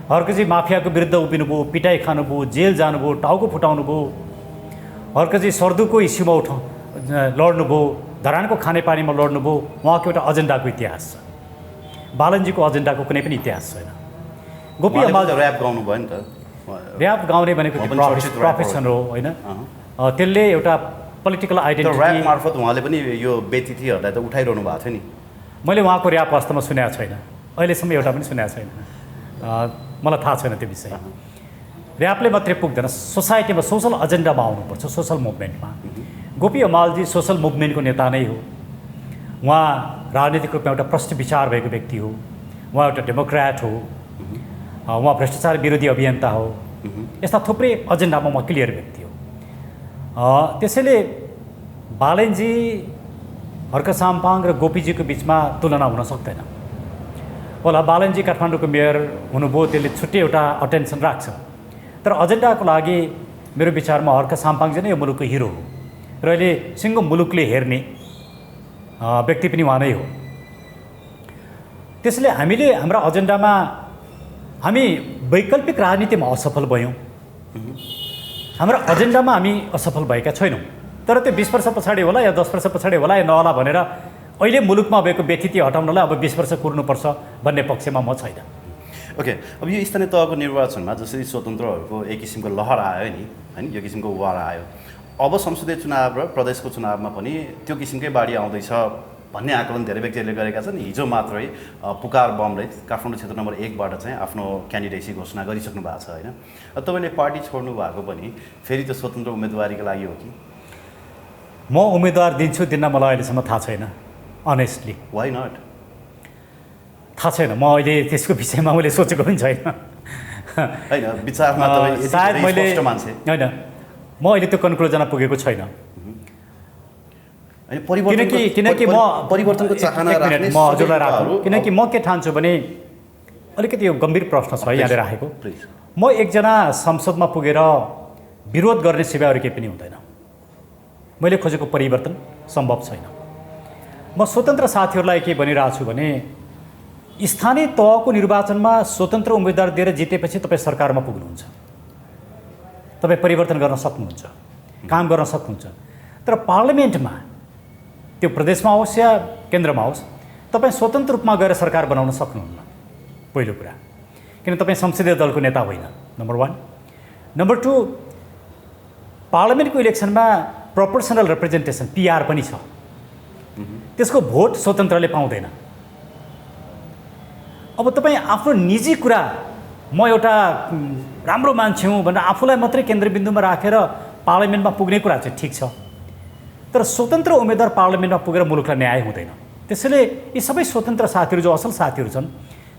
हर्कजी माफियाको विरुद्ध उभिनुभयो, पिटाइ खानुभयो, जेल जानुभयो, टाउको फुटाउनु भयो। हर्कजी सर्दुको इस्युमा लड्नुभयो, धरानको खानेपानीमा लड्नुभयो। उहाँको एउटा एजेन्डाको इतिहास छ। बालनजीको एजेन्डाको कुनै पनि इतिहास छैन। गोपी अमाल ऱ्याप गाउनु भयो नि त। ऱ्याप गाउने भनेको प्रोफेसन हो होइन, त्यसले एउटा पोलिटिकल आइडेन्टिटी। ऱ्याप मार्फत उहाँले पनि यो व्यतिथिहरूलाई त उठाइरहनु भएको थियो नि। मैले उहाँको ऱ्याप वास्तवमा सुनेको छैन, अहिलेसम्म एउटा पनि सुनेको छैन, मलाई थाहा छैन त्यो विषय। ऱ्यापले मात्रै पुग्दैन, सोसाइटीमा सोसल एजेन्डामा आउनुपर्छ, सोसल मुभमेन्टमा। गोपी अमालजी सोसल मुभमेन्टको नेता नै हो। उहाँ राजनीतिक रूपमा एउटा प्रष्ट विचार भएको व्यक्ति हो, उहाँ एउटा डेमोक्रेट हो, उहाँ भ्रष्टाचार विरोधी अभियन्ता हो। यस्ता थुप्रै एजेन्डामा म क्लियर व्यक्ति हो। त्यसैले बालनजी, हर्क साम्पाङ र गोपीजीको बिचमा तुलना हुन सक्दैन होला। बालनजी काठमाडौँको मेयर हुनुभयो, त्यसले छुट्टै एउटा अटेन्सन राख्छ। तर एजेन्डाको लागि मेरो विचारमा हर्क साम्पाङजी नै यो मुलुकको हिरो हो र अहिले सिङ्गो मुलुकले हेर्ने व्यक्ति पनि उहाँ नै हो। त्यसैले हामीले हाम्रा एजेन्डामा हामी वैकल्पिक राजनीतिमा असफल भयौँ, हाम्रो एजेन्डामा हामी असफल भएका छैनौँ। तर त्यो 20 वर्ष पछाडि होला या 10 वर्ष पछाडि होला या नहोला भनेर अहिले मुलुकमा भएको व्यथिति हटाउनलाई अब 20 वर्ष कुर्नुपर्छ भन्ने पक्षमा म छैन। ओके, अब यो स्थानीय तहको निर्वाचनमा जसरी स्वतन्त्रहरूको एक किसिमको लहर आयो नि होइन, यो किसिमको वार आयो, अब संसदीय चुनाव र प्रदेशको चुनावमा पनि त्यो किसिमकै बाढी आउँदैछ भन्ने आकलन धेरै व्यक्तिहरूले गरेका छन्। हिजो मात्रै पुकार बमले काठमाडौँ क्षेत्र नम्बर 1बाट चाहिँ आफ्नो क्यान्डिडेसी घोषणा गरिसक्नु भएको छ होइन। तपाईँले पार्टी छोड्नु भएको पनि फेरि त्यो स्वतन्त्र उम्मेदवारीको लागि हो कि? म उम्मेदवार दिन्छु दिन्न मलाई अहिलेसम्म थाहा छैन, अनेस्टली। Why not? थाहा छैन, म अहिले त्यसको विषयमा मैले सोचेको पनि छैन होइन। विचारमा सायद मैले होइन, म अहिले त्यो कन्क्लुजनमा पुगेको छैन। किनकि म परिवर्तनको चाहना राख्ने म हजुरलाई राख्छु, किनकि म के ठान्छु भने अलिकति यो गम्भीर प्रश्न छ यहाँले राखेको। म एकजना संसदमा पुगेर विरोध गर्ने सिवाय अरू केही पनि हुँदैन। मैले खोजेको परिवर्तन सम्भव छैन। म स्वतन्त्र साथीहरूलाई के भनिरहेको छु भने स्थानीय तहको निर्वाचनमा स्वतन्त्र उम्मेदवार दिएर जितेपछि तपाईँ सरकारमा पुग्नुहुन्छ, तपाईँ परिवर्तन गर्न सक्नुहुन्छ, काम गर्न सक्नुहुन्छ। तर पार्लियामेन्टमा त्यो प्रदेशमा होस् या केन्द्रमा होस्, तपाईँ स्वतन्त्र रूपमा गएर सरकार बनाउन सक्नुहुन्न, पहिलो कुरा। किन तपाईँ संसदीय दलको नेता होइन, नम्बर 1। नम्बर 2, पार्लियामेन्टको इलेक्सनमा प्रोपोर्सनल रिप्रेजेन्टेसन पिआर पनि छ, त्यसको भोट स्वतन्त्रले पाउँदैन। अब तपाईँ आफ्नो निजी कुरा म एउटा राम्रो मान्छे हुँ भनेर आफूलाई मात्रै केन्द्रबिन्दुमा राखेर पार्लियामेन्टमा पुग्ने कुरा चाहिँ ठिक छ, तर स्वतन्त्र उम्मेदवार पार्लियामेन्टमा पुगेर मुलुकलाई न्याय हुँदैन। त्यसैले यी सबै स्वतन्त्र साथीहरू जो असल साथीहरू छन्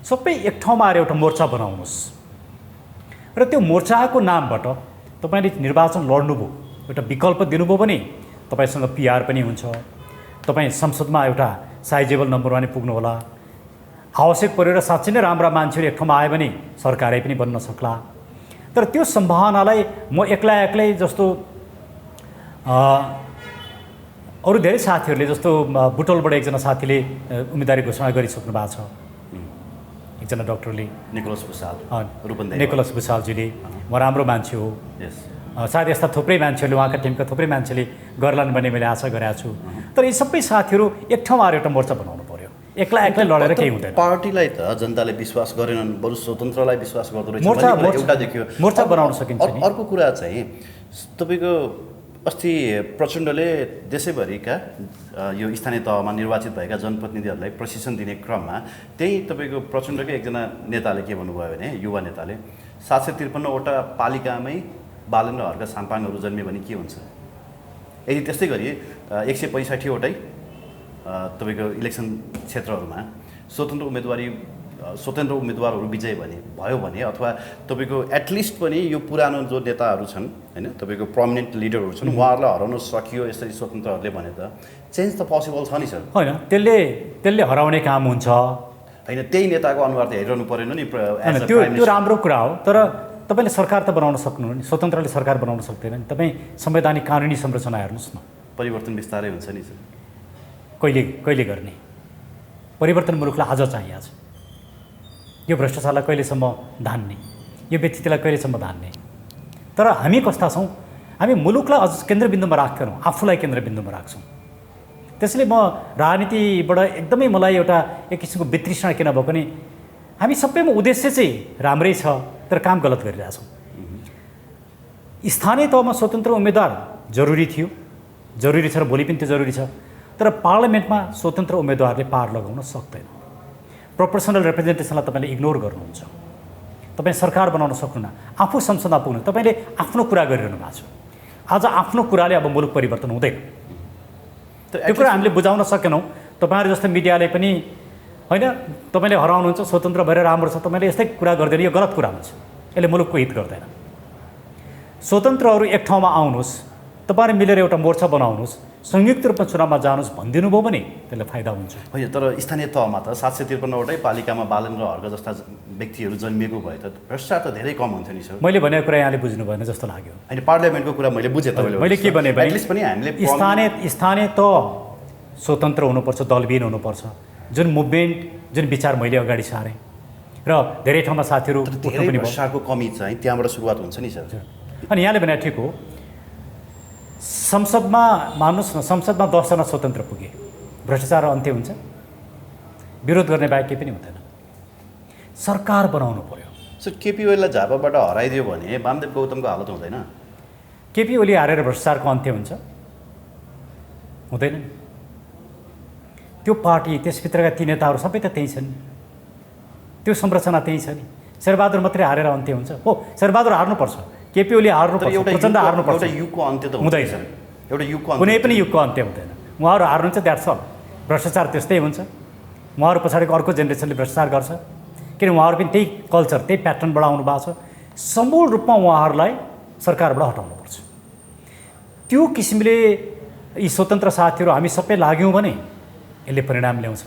सबै एक ठाउँमा आएर एउटा मोर्चा बनाउनुहोस् र त्यो मोर्चाको नामबाट तपाईँले निर्वाचन लड्नुभयो, एउटा विकल्प दिनुभयो भने तपाईँसँग पिआर पनि हुन्छ, तपाईँ संसदमा एउटा साइजेबल नम्बरमा पनि पुग्नुहोला, आवश्यक परेर साँच्चै नै राम्रा मान्छेहरू एक ठाउँमा आयो भने सरकारै पनि बन्न सक्ला। तर त्यो सम्भावनालाई म एक्लै जस्तो अरू धेरै साथीहरूले जस्तो बुटोलबाट एकजना साथीले उम्मेदवारी घोषणा गरिसक्नु भएको छ, एकजना डक्टरले निकोलस भुसालजीले, म राम्रो मान्छे हो, सायद यस्ता थुप्रै मान्छेहरूले उहाँका टिमका थुप्रै मान्छेले गर्लान् भन्ने मैले आशा गरेको छु। तर यी सबै साथीहरू एक ठाउँमा आएर एउटा मोर्चा बनाउनु पर्यो, एक्लै लडेर केही हुँदैन। पार्टीलाई त जनताले विश्वास गरेनन्, बरु स्वतन्त्रलाई विश्वास गर्दो रहेछ एउटा देखियो। मोर्चा बनाउन सकिन्छ। अर्को कुरा चाहिँ तपाईँको अस्ति प्रचण्डले देशैभरिका यो स्थानीय तहमा निर्वाचित भएका जनप्रतिनिधिहरूलाई प्रशिक्षण दिने क्रममा त्यही तपाईँको प्रचण्डकै एकजना नेताले के भन्नुभयो भने, युवा नेताले 753वटा पालिकामै बालन र हर्का साम्पाङहरू जन्मियो भने के हुन्छ, यदि त्यस्तै गरी 165वटै तपाईँको इलेक्सन क्षेत्रहरूमा स्वतन्त्र उम्मेदवारहरू विजय भयो भने अथवा तपाईँको एटलिस्ट पनि यो पुरानो जो नेताहरू छन् होइन, तपाईँको प्रमिनेन्ट लिडरहरू छन्, उहाँहरूलाई हराउन सकियो यसरी स्वतन्त्रहरूले भने त चेन्ज त पोसिबल छ नि सर। होइन, त्यसले हराउने काम हुन्छ होइन, त्यही नेताको अनुहार त हेरिरहनु परेन नि। त्यो राम्रो कुरा हो, तर तपाईँले सरकार त बनाउन सक्नुहुन्न नि, स्वतन्त्रले सरकार बनाउन सक्दैन नि। तपाईँ संवैधानिक कानुनी संरचना हेर्नुहोस् न, परिवर्तन बिस्तारै हुन्छ नि सर। कहिले गर्ने परिवर्तन मुलुकलाई आज चाहिएको छ। यो भ्रष्टाचारलाई कहिलेसम्म धान्ने, यो व्यक्तित्वलाई कहिलेसम्म धान्ने। तर हामी कस्ता छौँ, हामी मुलुकलाई अझ केन्द्रबिन्दुमा राख्दैनौँ, आफूलाई केन्द्रबिन्दुमा राख्छौँ। त्यसैले म राजनीतिबाट एकदमै मलाई एउटा एक किसिमको वितृष्णा किन भएको नि, हामी सबैमा उद्देश्य चाहिँ राम्रै छ तर काम गलत गरिरहेछौँ। स्थानीय तहमा स्वतन्त्र उम्मेदवार जरुरी थियो, जरुरी छ र भोलि पनि त्यो जरुरी छ, तर पार्लियामेन्टमा स्वतन्त्र उम्मेदवारले पार लगाउन सक्दैन। प्रोपोर्सनल रिप्रेजेन्टेसनलाई तपाईँले इग्नोर गर्नुहुन्छ, तपाईँ सरकार बनाउन सक्नुहुन्न, आफू संसदमा पुग्नु, तपाईँले आफ्नो कुरा गरिरहनु भएको छ। आज आफ्नो कुराले अब मुलुक परिवर्तन हुँदैन, त्यो कुरा हामीले बुझाउन सकेनौँ। तपाईँहरू जस्तो मिडियाले पनि होइन, तपाईँले हराउनुहुन्छ, स्वतन्त्र भएर राम्रो छ, तपाईँले यस्तै कुरा गर्दैन, यो गलत कुरा हुन्छ, यसले मुलुकको हित गर्दैन। स्वतन्त्रहरू एक ठाउँमा आउनुहोस्, तपाईँहरू मिलेर एउटा मोर्चा बनाउनुहोस्, संयुक्त रूपमा चुनावमा जानुहोस् भनिदिनु भयो भने त्यसले फाइदा हुन्छ। होइन, तर स्थानीय तहमा त 753वटै पालिकामा बालन र हर्का जस्ता व्यक्तिहरू जन्मिएको भए त भ्रष्टाचार त धेरै कम हुन्छ नि सर। मैले भनेको कुरा यहाँले बुझ्नु भएन जस्तो लाग्यो। होइन, पार्लियामेन्टको कुरा मैले बुझेँ तपाईँले। मैले के भने एटलिस्ट पनि हामीले स्थानीय तह स्वतन्त्र हुनुपर्छ, दलविहीन हुनुपर्छ। जुन मुभमेन्ट, जुन विचार मैले अगाडि सारेँ र धेरै ठाउँमा साथीहरू पनि भ्रष्टाचारको कमी चाहिँ त्यहाँबाट सुरुवात हुन्छ नि सर। अनि यहाँले भने ठिक हो, संसदमा मान्नुहोस् न, संसदमा 10 जना स्वतन्त्र पुगे, भ्रष्टाचार अन्त्य हुन्छ? विरोध गर्ने बाहेक केही पनि हुँदैन। सरकार बनाउनु पर्यो। सर, केपी ओलीलाई झापाबाट हराइदियो भने वामदेव गौतमको हालत हुँदैन? केपी ओली हारेर भ्रष्टाचारको अन्त्य हुन्छ? हुँदैन। त्यो पार्टी, त्यसभित्रका ती नेताहरू सबै त त्यही छन्, त्यो संरचना त्यही छ नि। शेरबहादुर मात्रै हारेर अन्त्य हुन्छ? हो, शेरबहादुर हार्नुपर्छ, केपी ओली हार्नुपर्छ, प्रचण्ड हार्नुपर्छ। एउटा युगको अन्त्य त हुँदैन, एउटा युगको कुनै पनि युगको अन्त्य हुँदैन। उहाँहरू हार्नुहुन्छ, द्याट्स अल। भ्रष्टाचार त्यस्तै हुन्छ, उहाँहरू पछाडिको अर्को जेनेरेसनले भ्रष्टाचार गर्छ, किन उहाँहरू पनि त्यही कल्चर, त्यही प्याटर्नबाट आउनु भएको छ। समूल रूपमा उहाँहरूलाई सरकारबाट हटाउनुपर्छ। त्यो किसिमले यी स्वतन्त्र साथीहरू हामी सबै लाग्यौँ भने यसले परिणाम ल्याउँछ।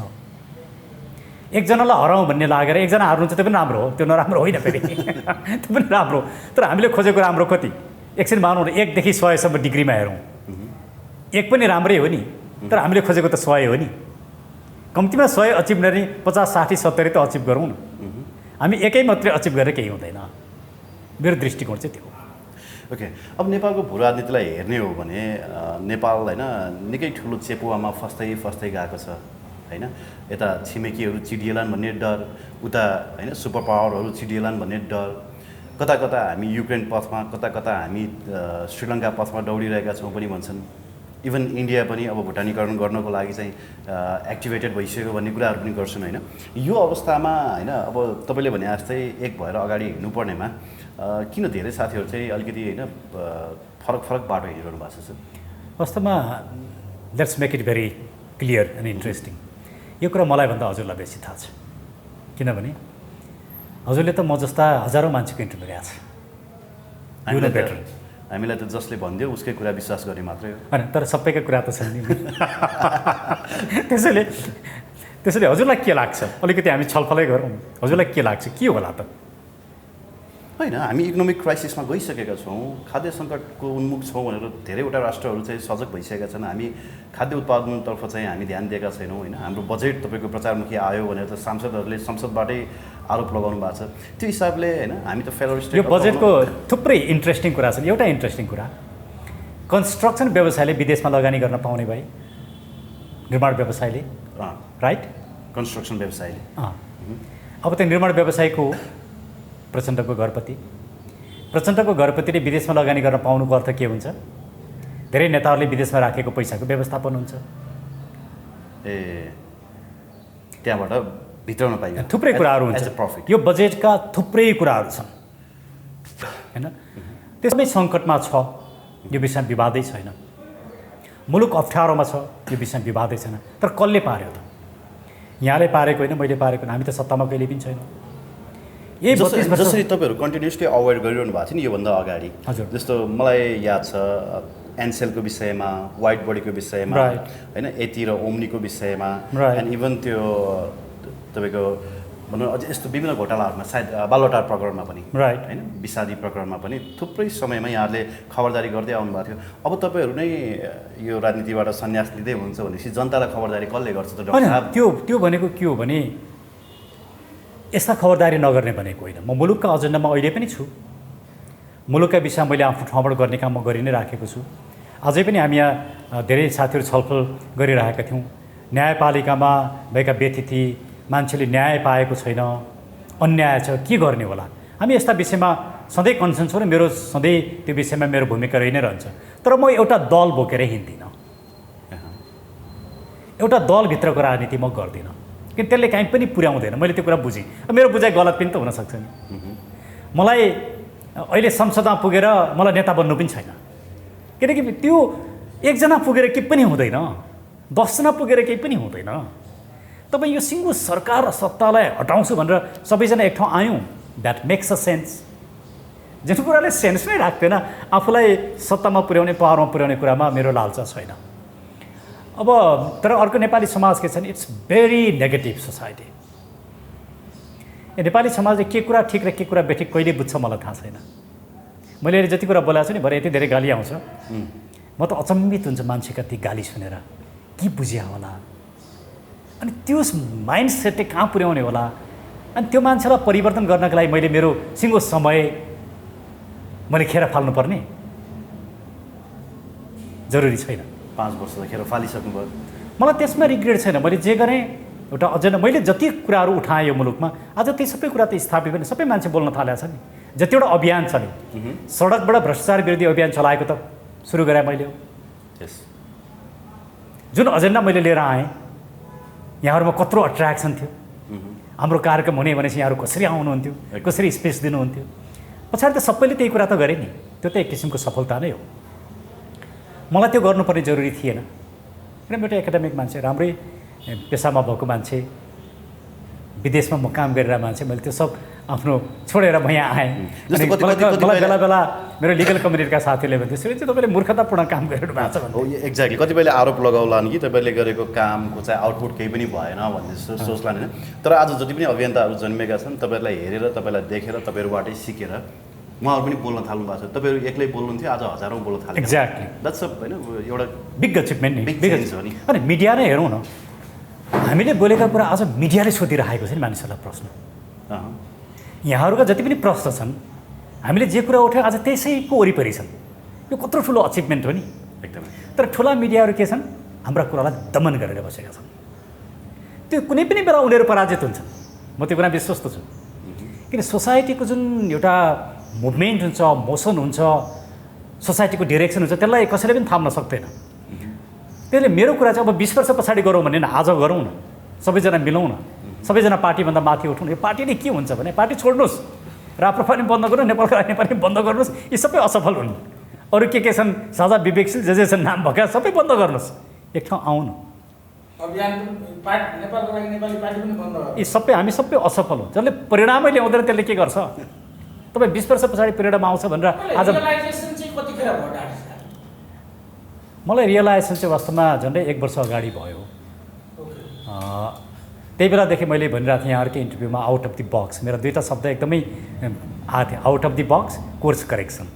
एकजनालाई हराउँ भन्ने लागेर एकजना हार्नुहुन्छ, त्यो पनि राम्रो हो, त्यो नराम्रो होइन फेरि, त्यो पनि राम्रो। तर हामीले खोजेको राम्रो कति? एकछिन मानौँ न, 1 देखि 100सम्म डिग्रीमा हेरौँ, 1 पनि राम्रै हो नि, तर हामीले खोजेको त 100 हो नि। कम्तीमा 100 अचिभ गर्ने 50, 60, 70 त अचिभ गरौँ न। हामी एकै मात्रै अचिभ गरेर केही हुँदैन, मेरो दृष्टिकोण चाहिँ त्यो हो। ओके, अब नेपालको भू राजनीतिलाई हेर्ने हो भने नेपाल होइन निकै ठुलो चेपुवामा फस्दै गएको छ होइन। यता छिमेकीहरू चिडिएलान् भन्ने डर, उता होइन सुपर पावरहरू चिडिएलान् भन्ने डर, कता कता हामी युक्रेन पथमा, कता कता हामी श्रीलङ्का पथमा दौडिरहेका छौँ पनि भन्छन्। इभन इन्डिया पनि अब भुटानीकरण गर्नको लागि चाहिँ एक्टिभेटेड भइसक्यो भन्ने कुराहरू पनि गर्छन् होइन। यो अवस्थामा होइन अब तपाईँले भने जस्तै एक भएर अगाडि हिँड्नुपर्नेमा किन धेरै साथीहरू चाहिँ अलिकति होइन फरक फरक बाटो हिँडिरहनु भएको छ? वास्तवमा let's make it very clear and interesting. यो कुरा मलाई भन्दा हजुरलाई बेसी थाहा छ, किनभने हजुरले त म जस्ता हजारौँ मान्छेको इन्टरभ्यू गरेको छ। हामीलाई त जसले भनिदियो उसकै कुरा विश्वास गर्ने मात्रै हो होइन, तर सबैको कुरा त छैन नि। त्यसैले हजुरलाई के लाग्छ, अलिकति हामी छलफलै गरौँ। हजुरलाई के लाग्छ, के होला त? होइन, हामी इकोनोमिक क्राइसिसमा गइसकेका छौँ, खाद्य सङ्कटको उन्मुख छौँ भनेर धेरैवटा राष्ट्रहरू चाहिँ सजग भइसकेका छन्। हामी खाद्य उत्पादनतर्फ चाहिँ हामी ध्यान दिएका छैनौँ होइन। हाम्रो बजेट तपाईँको प्रचारमुखी आयो भनेर त सांसदहरूले संसदबाटै आरोप लगाउनु भएको छ। त्यो हिसाबले होइन हामी त फेडरल स्टेट यो बजेटको थुप्रै इन्ट्रेस्टिङ कुरा छन्। एउटा इन्ट्रेस्टिङ कुरा, कन्स्ट्रक्सन व्यवसायले विदेशमा लगानी गर्न पाउने भए, निर्माण व्यवसायले, राइट, कन्स्ट्रक्सन व्यवसायले। अब त्यो निर्माण व्यवसायको प्रचण्डको घरपतिले विदेशमा लगानी गर्न पाउनुको अर्थ के हुन्छ? धेरै नेताहरूले विदेशमा राखेको पैसाको व्यवस्थापन हुन्छ। त्यहाँबाट भित्राउन पाइयो थुप्रै कुराहरू हुन्छ। यो बजेटका थुप्रै कुराहरू छन् होइन। त्यसमै सङ्कटमा छ, यो विषयमा विवादै छैन। मुलुक अप्ठ्यारोमा छ, यो विषयमा विवादै छैन। तर कसले पार्यो त? यहाँले पारेको होइन, मैले पारेको होइन, हामी त सत्तामा कहिले पनि छैनौँ। जसरी तपाईँहरू कन्टिन्युसली अवोइड गरिरहनु भएको थियो नि योभन्दा अगाडि, हजुर, जस्तो मलाई याद छ एनसेलको विषयमा, वाइट बडीको विषयमा होइन, एटी र ओम्नीको विषयमा, एन्ड इभन त्यो तपाईँको भनौँ अझ यस्तो विभिन्न घोटालाहरूमा, सायद बालुवाटार प्रकरणमा पनि होइन, विषादी प्रकरणमा पनि थुप्रै समयमा यहाँहरूले खबरदारी गर्दै आउनुभएको थियो। अब तपाईँहरू नै यो राजनीतिबाट सन्यास लिँदै हुनुहुन्छ भनेपछि जनतालाई खबरदारी कसले गर्छ त डाक्टर साहब? त्यो भनेको के हो भने यस्ता खबरदारी नगर्ने भनेको होइन। म मुलुकका एजेन्डामा अहिले पनि छु। मुलुकका विषयमा मैले आफ्नो ठाउँबाट गर्ने काम म गरि नै राखेको छु। अझै पनि हामी यहाँ धेरै साथीहरू छलफल गरिरहेका थियौँ। न्यायपालिकामा भएका व्यतिथि मान्छेले न्याय पाएको छैन, अन्याय छ, के गर्ने होला? हामी यस्ता विषयमा सधैँ कन्सर्न छौँ र मेरो सधैँ त्यो विषयमा मेरो भूमिका रहि नै रहन्छ। तर म एउटा दल बोकेर हिँड्दिनँ, एउटा दलभित्रको राजनीति म गर्दिनँ, किन त्यसले काहीँ पनि पुर्याउँदैन। मैले त्यो कुरा बुझेँ, मेरो बुझाइ गलत पनि त हुनसक्छ नि। मलाई अहिले संसदमा पुगेर मलाई नेता बन्नु पनि छैन, किनकि त्यो एकजना पुगेर केही पनि हुँदैन, 10 जना पुगेर केही पनि हुँदैन। तपाईँ यो सिङ्गो सरकार र सत्तालाई हटाउँछु भनेर सबैजना एक ठाउँ आयौँ, द्याट मेक्स अ सेन्स। जुन कुराले सेन्स नै राख्दैन, आफूलाई सत्तामा पुर्याउने, पावरमा पुर्याउने कुरामा मेरो लालचा छैन। अब तर अर्को नेपाली समाज के छ नि, it's very negative society. Nepali समाजले के कुरा ठिक र के कुरा बेठिक कहिले बुझ्छ मलाई थाहा छैन। मैले अहिले जति कुरा बोलाएको छु नि, भरे यति धेरै गाली आउँछ, म त अचम्मित हुन्छ मान्छेका ती गाली सुनेर। के बुझ्या होला, अनि त्यो माइन्ड सेटले कहाँ पुर्याउने होला? अनि त्यो मान्छेलाई परिवर्तन गर्नको लागि मैले मेरो सिङ्गो समय मैले खेर फाल्नुपर्ने जरुरी छैन। 5 वर्ष त खेर फालिसक्नु भयो। मलाई त्यसमा रिग्रेट छैन। मैले जे गरेँ एउटा एजेन्डा, मैले जति कुराहरू उठाएँ यो मुलुकमा, आज ती सबै कुरा त स्थापित पनि सबै मान्छे बोल्न थालेको छ नि। जतिवटा अभियान छ नि, सडकबाट भ्रष्टाचार विरोधी अभियान चलाएको त सुरु गरेँ मैले हो। जुन एजेन्डा मैले लिएर आएँ, यहाँहरूमा कत्रो अट्र्याक्सन थियो। हाम्रो कार्यक्रम हुने भनेपछि यहाँहरू कसरी आउनुहुन्थ्यो, कसरी स्पेस दिनुहुन्थ्यो। पछाडि त सबैले त्यही कुरा त गरेँ नि, त्यो त एक किसिमको सफलता नै हो। मलाई त्यो गर्नुपर्ने जरुरी थिएन, किनभने एउटा एकाडेमिक मान्छे, राम्रै पेसामा भएको मान्छे, विदेशमा म काम गरेर मान्छे, मैले त्यो सब आफ्नो छोडेर म यहाँ आएँ। बेला बेला मेरो लिगल कम्युनिटीका साथीले भन्थ्यो, सुरेश चाहिँ तपाईँले मूर्खतापूर्ण काम गरिरहनु भएको छ भन्थ्यो। एक्ज्याक्टली, कतिपयले आरोप लगाउलान् कि तपाईँले गरेको कामको चाहिँ आउटपुट केही पनि भएन भन्ने सोच्लान् होइन। तर आज जति पनि अभियन्ताहरू जन्मेका छन्, तपाईँलाई हेरेर, तपाईँलाई देखेर, तपाईँहरूबाटै सिकेर उहाँहरू पनि बोल्न थाल्नु भएको छ। तपाईँहरू एक्लै बोल्नुहुन्थ्यो, आज हजारौँ बोल्न थाल्नु। एक्ज्याक्टली, द्याट्स होइन एउटा बिग अचिभमेन्ट नि, बिग चेन्ज हो नि। अनि मिडिया नै हेरौँ न, हामीले बोलेका कुरा आज मिडियाले सोधिरहेको छ नि मानिसहरूलाई प्रश्न। यहाँहरूका जति पनि प्रश्न छन्, हामीले जे कुरा उठ्यो आज त्यसैको वरिपरि छन्। यो कत्रो ठुलो अचिभमेन्ट हो नि एकदमै। तर ठुला मिडियाहरू के छन्, हाम्रा कुरालाई दमन गरेर बसेका छन्। त्यो कुनै पनि बेला उनीहरू पराजित हुन्छन्, म त्यो कुरा विश्वस्त छु। किन सोसाइटीको जुन एउटा मुभमेन्ट हुन्छ, मोसन हुन्छ, सोसाइटीको डिरेक्सन हुन्छ, त्यसलाई कसैले पनि थाम्न सक्दैन। त्यसले मेरो कुरा चाहिँ अब 20 वर्ष पछाडि गरौँ भने आज गरौँ न, सबैजना मिलौँ न, सबैजना पार्टीभन्दा माथि उठौँ। यो पार्टीले के हुन्छ भने पार्टी छोड्नुहोस्, राप्रपा पनि बन्द गर्नुहोस्, नेपालको नेपाली नेपाली बन्द गर्नुहोस्, यी सबै असफल हुन्। अरू के छन् साझा विवेकशील जे छन् नाम भएका सबै बन्द गर्नुहोस्, एक ठाउँ आउनु। नेपालको लागि नेपाली पार्टी पनि बन्द गर्नु, यी सबै हामी सबै असफल हौँ। जसले परिणामै ल्याउँदैन त्यसले के गर्छ? तपाईँ 20 वर्ष पछाडि परिणाम आउँछ भनेर आज मलाई रियलाइजेसन चाहिँ वास्तवमा झन्डै 1 वर्ष अगाडि भयो। त्यही बेलादेखि मैले भनिरहेको थिएँ यहाँहरूकै इन्टरभ्यूमा, आउट अफ द बक्स। मेरा दुईवटा शब्द एकदमै आएको थियो, out of the box, course correction.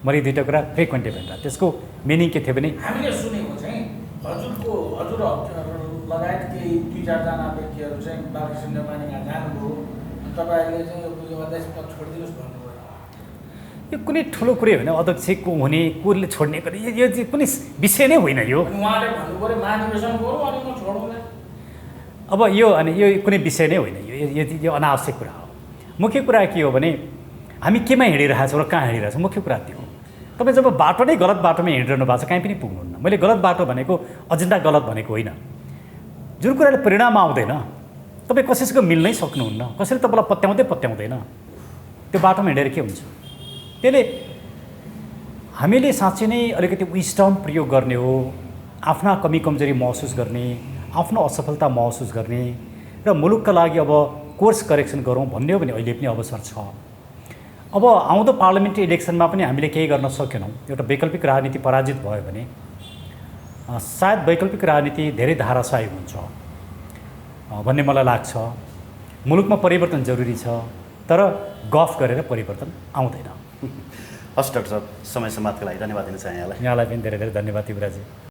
मैले दुईवटा कुरा फ्रिक्वेन्टली भनिरहेको। त्यसको मिनिङ के थियो भने हामीले सुनेको चाहिँ हजुर लगायत केही 2-4जना व्यक्तिहरू चाहिँ बालकृष्ण नेपाली कहाँ जानुभयो, तपाईँहरूले चाहिँ यो अध्यक्ष पद छोडिदिनुहोस् भन्नुभयो। यो कुनै ठुलो कुरै होइन, अध्यक्ष को हुने कोले छोड्ने यो चाहिँ कुनै विषय नै होइन। यो उहाँले भन्नुभयो महाधिवेशन गरौँ अनि म छोडौँला। अब यो अनि यो कुनै विषय नै होइन, यो अनावश्यक कुरा हो। मुख्य कुरा के हो भने हामी केमा हिँडिरहेछौँ र कहाँ हिँडिरहेछौँ, मुख्य कुरा त्यो हो। तपाईँ जब बाटो नै गलत बाटोमा हिँडिरहनु भएको छ, कहीँ पनि पुग्नुहुन्न। मैले गलत बाटो भनेको एजेन्डा गलत भनेको होइन। जुन कुराले परिणाम आउँदैन तपाईँ कसैसँग मिल्नै सक्नुहुन्न, कसैले तपाईँलाई पत्याउँदैन, त्यो बाटोमा हिँडेर के हुन्छ? त्यसले हामीले साँच्चै नै अलिकति विस्डम प्रयोग गर्ने हो, आफ्ना कमी कमजोरी महसुस गर्ने, आफ्नो असफलता महसुस गर्ने र मुलुकका लागि अब कोर्स करेक्सन गरौँ भन्ने हो भने अहिले पनि अवसर छ। अब आउँदो पार्लियामेन्ट्री इलेक्सनमा पनि हामीले केही गर्न सकेनौँ, एउटा वैकल्पिक राजनीति पराजित भयो भने सायद वैकल्पिक राजनीति धेरै धाराशायी हुन्छ भन्ने मलाई लाग्छ। मुलुकमा परिवर्तन जरुरी छ, तर गफ गरेर परिवर्तन आउँदैन। हस् डाक्टर साहब, समय समाजको लागि धन्यवाद दिन चाहे यहाँलाई। यहाँलाई पनि धेरै धेरै धन्यवाद युवराजी।